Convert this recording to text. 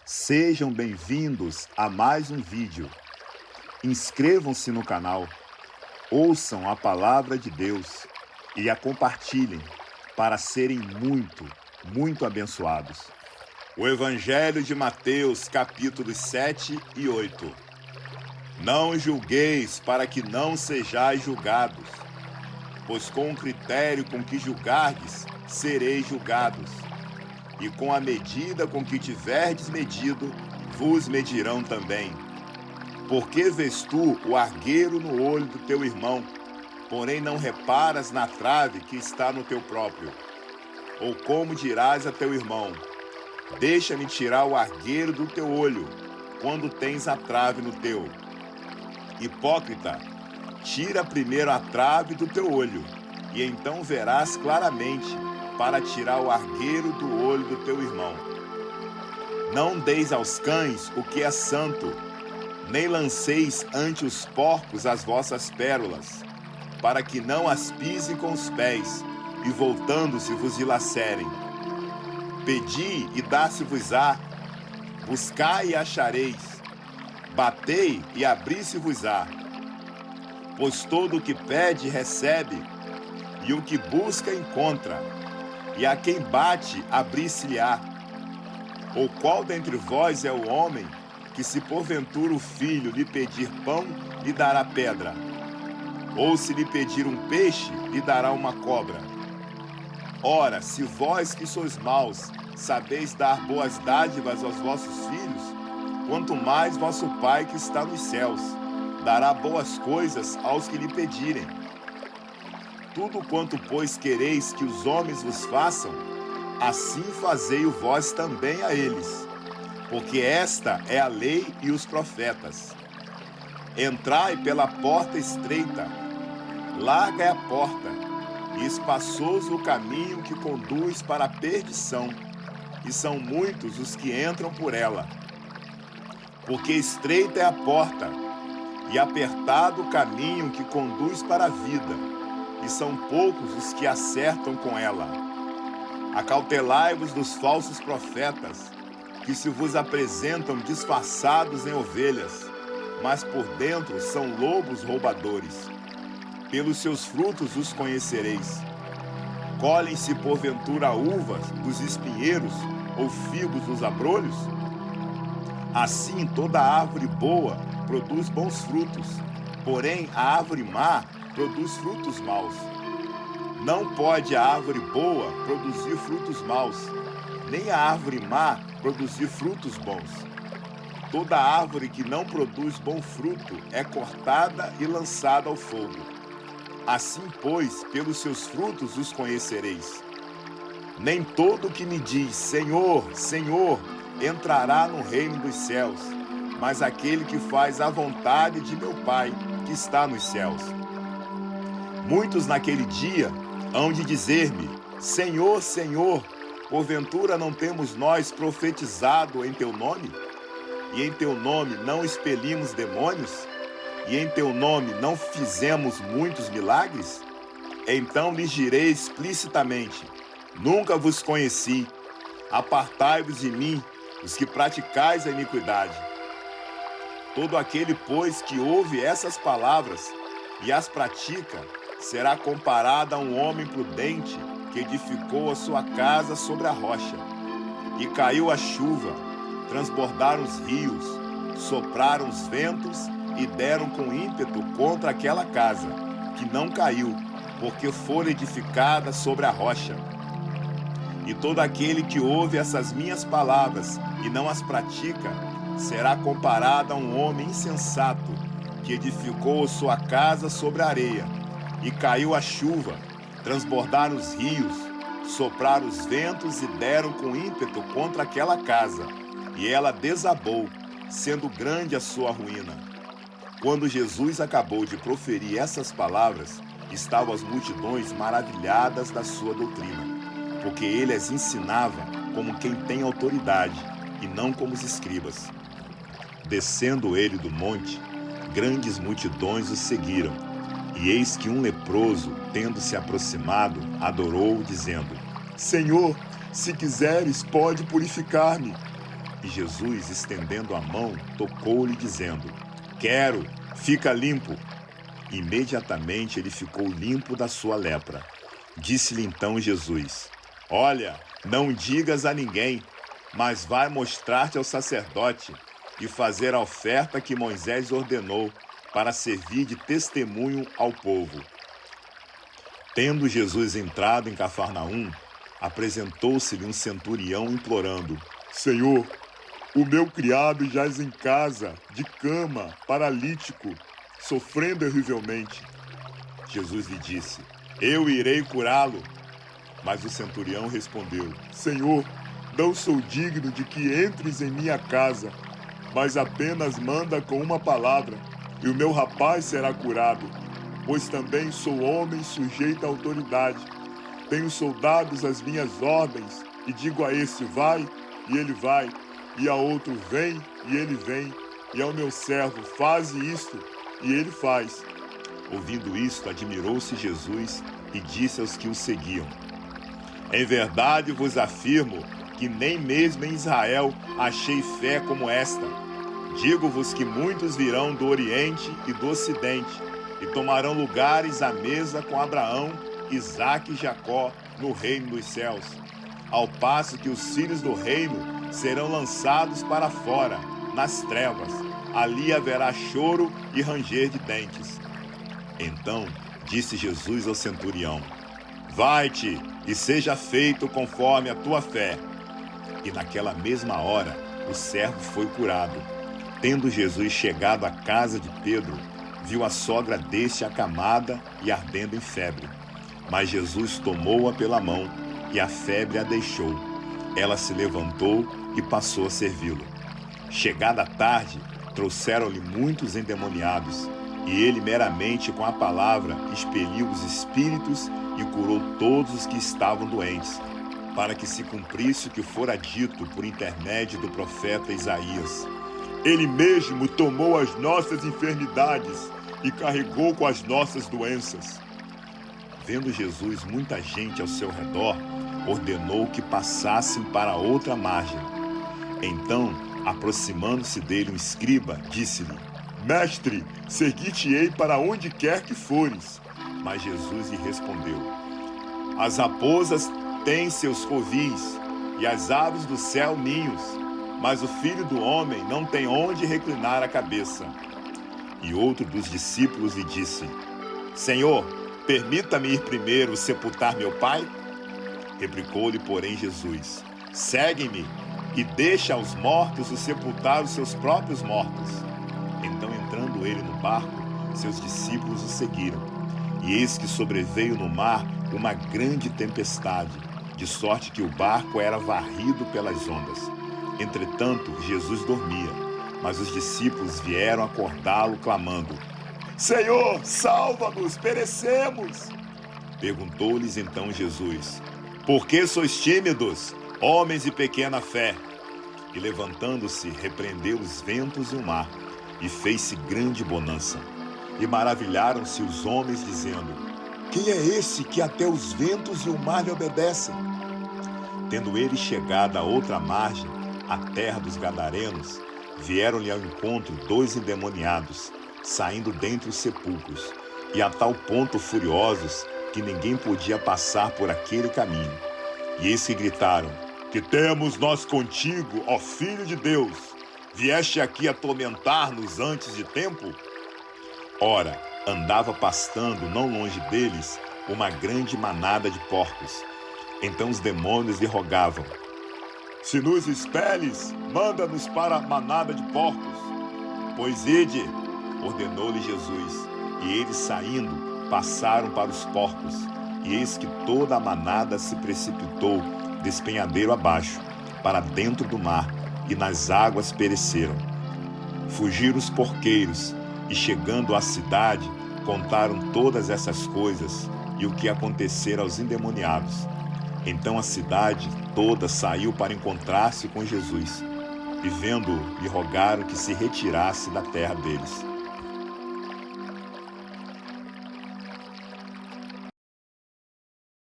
Sejam bem-vindos a mais um vídeo. Inscrevam-se no canal, ouçam a palavra de Deus e a compartilhem para serem muito abençoados. O Evangelho de Mateus, capítulos 7 e 8. Não julgueis para que não sejais julgados, pois com o critério com que julgardes, sereis julgados. E com a medida com que tiverdes medido, vos medirão também. Porque vês tu o argueiro no olho do teu irmão, porém não reparas na trave que está no teu próprio? Ou como dirás a teu irmão: deixa-me tirar o argueiro do teu olho, quando tens a trave no teu? Hipócrita, tira primeiro a trave do teu olho, e então verás claramente para tirar o argueiro do olho do teu irmão. Não deis aos cães o que é santo, nem lanceis ante os porcos as vossas pérolas, para que não as pisem com os pés, e voltando-se vos dilacerem. Pedi e dar-se-vos-á, buscai e achareis, batei e abri-se-vos-á. Pois todo o que pede recebe, e o que busca encontra, e a quem bate abrir-se-lhe-á. Ou qual dentre vós é o homem que, se porventura o filho lhe pedir pão, lhe dará pedra? Ou se lhe pedir um peixe, lhe dará uma cobra? Ora, se vós que sois maus sabeis dar boas dádivas aos vossos filhos, quanto mais vosso Pai que está nos céus dará boas coisas aos que lhe pedirem. Tudo quanto, pois, quereis que os homens vos façam, assim fazei-o vós também a eles, porque esta é a lei e os profetas. Entrai pela porta estreita, larga é a porta, e espaçoso o caminho que conduz para a perdição, e são muitos os que entram por ela. Porque estreita é a porta, e apertado o caminho que conduz para a vida, e são poucos os que acertam com ela. Acautelai-vos dos falsos profetas, que se vos apresentam disfarçados em ovelhas, mas por dentro são lobos roubadores. Pelos seus frutos os conhecereis. Colhem-se porventura uvas dos espinheiros ou figos dos abrolhos? Assim toda árvore boa produz bons frutos, porém a árvore má produz frutos maus. Não pode a árvore boa produzir frutos maus, nem a árvore má produzir frutos bons. Toda árvore que não produz bom fruto é cortada e lançada ao fogo. Assim, pois, pelos seus frutos os conhecereis. Nem todo que me diz Senhor, Senhor, entrará no reino dos céus, mas aquele que faz a vontade de meu Pai que está nos céus. Muitos naquele dia hão de dizer-me: Senhor, Senhor, porventura não temos nós profetizado em teu nome? E em teu nome não expelimos demônios? E em teu nome não fizemos muitos milagres? Então lhes direi explicitamente: nunca vos conheci. Apartai-vos de mim, os que praticais a iniquidade. Todo aquele, pois, que ouve essas palavras e as pratica, será comparado a um homem prudente que edificou a sua casa sobre a rocha. E caiu a chuva, transbordaram os rios, sopraram os ventos e deram com ímpeto contra aquela casa, que não caiu, porque fora edificada sobre a rocha. E todo aquele que ouve essas minhas palavras e não as pratica, será comparado a um homem insensato, que edificou sua casa sobre a areia. E caiu a chuva, transbordaram os rios, sopraram os ventos e deram com ímpeto contra aquela casa, e ela desabou, sendo grande a sua ruína. Quando Jesus acabou de proferir essas palavras, estavam as multidões maravilhadas da sua doutrina, porque ele as ensinava como quem tem autoridade, e não como os escribas. Descendo ele do monte, grandes multidões o seguiram. E eis que um leproso, tendo se aproximado, adorou-o, dizendo: Senhor, se quiseres, pode purificar-me. E Jesus, estendendo a mão, tocou-lhe, dizendo: quero, fica limpo. Imediatamente ele ficou limpo da sua lepra. Disse-lhe então Jesus: olha, não digas a ninguém, mas vai mostrar-te ao sacerdote e fazer a oferta que Moisés ordenou para servir de testemunho ao povo. Tendo Jesus entrado em Cafarnaum, apresentou-se-lhe um centurião implorando: Senhor, o meu criado jaz em casa, de cama, paralítico, sofrendo horrivelmente. Jesus lhe disse: eu irei curá-lo. Mas o centurião respondeu: Senhor, não sou digno de que entres em minha casa, mas apenas manda com uma palavra, e o meu rapaz será curado. Pois também sou homem sujeito à autoridade. Tenho soldados às minhas ordens, e digo a esse: vai, e ele vai, e a outro: vem, e ele vem, e ao meu servo: faze isto, e ele faz. Ouvindo isto, admirou-se Jesus e disse aos que o seguiam: em verdade vos afirmo que nem mesmo em Israel achei fé como esta. Digo-vos que muitos virão do Oriente e do Ocidente e tomarão lugares à mesa com Abraão, Isaque e Jacó no reino dos céus, ao passo que os filhos do reino serão lançados para fora, nas trevas. Ali haverá choro e ranger de dentes. Então disse Jesus ao centurião: vai-te e seja feito conforme a tua fé. E naquela mesma hora o servo foi curado. Tendo Jesus chegado à casa de Pedro, viu a sogra deste acamada e ardendo em febre. Mas Jesus tomou-a pela mão e a febre a deixou. Ela se levantou e passou a servi-lo. Chegada a tarde, trouxeram-lhe muitos endemoniados, e ele meramente com a palavra expeliu os espíritos e curou todos os que estavam doentes, para que se cumprisse o que fora dito por intermédio do profeta Isaías: ele mesmo tomou as nossas enfermidades e carregou com as nossas doenças. Vendo Jesus muita gente ao seu redor, ordenou que passassem para a outra margem. Então, aproximando-se dele um escriba, disse-lhe: mestre, seguir-te-ei para onde quer que fores. Mas Jesus lhe respondeu: as raposas têm seus covis, e as aves do céu ninhos, mas o Filho do Homem não tem onde reclinar a cabeça. E outro dos discípulos lhe disse: Senhor, permita-me ir primeiro sepultar meu pai? Replicou-lhe, porém, Jesus: segue-me e deixa aos mortos o sepultar os seus próprios mortos. Então, entrando ele no barco, seus discípulos o seguiram. E eis que sobreveio no mar uma grande tempestade, de sorte que o barco era varrido pelas ondas. Entretanto, Jesus dormia, mas os discípulos vieram acordá-lo, clamando: Senhor, salva-nos, perecemos! Perguntou-lhes então Jesus: por que sois tímidos, homens de pequena fé? E levantando-se, repreendeu os ventos e o mar, e fez-se grande bonança. E maravilharam-se os homens, dizendo: quem é esse que até os ventos e o mar lhe obedecem? Tendo ele chegado à outra margem, a terra dos Gadarenos, vieram-lhe ao encontro 2 endemoniados, saindo dentre os sepulcros, e a tal ponto furiosos que ninguém podia passar por aquele caminho. E eis que gritaram: que temos nós contigo, ó Filho de Deus? Vieste aqui atormentar-nos antes de tempo? Ora, andava pastando não longe deles uma grande manada de porcos. Então os demônios lhe rogavam: se nos expeles, manda-nos para a manada de porcos. Pois ide, ordenou-lhe Jesus, e eles saindo, passaram para os porcos, e eis que toda a manada se precipitou despenhadeiro abaixo, para dentro do mar, e nas águas pereceram. Fugiram os porqueiros, e chegando à cidade, contaram todas essas coisas, e o que acontecera aos endemoniados. Então a cidade toda saiu para encontrar-se com Jesus, e vendo-o, lhe rogaram que se retirasse da terra deles.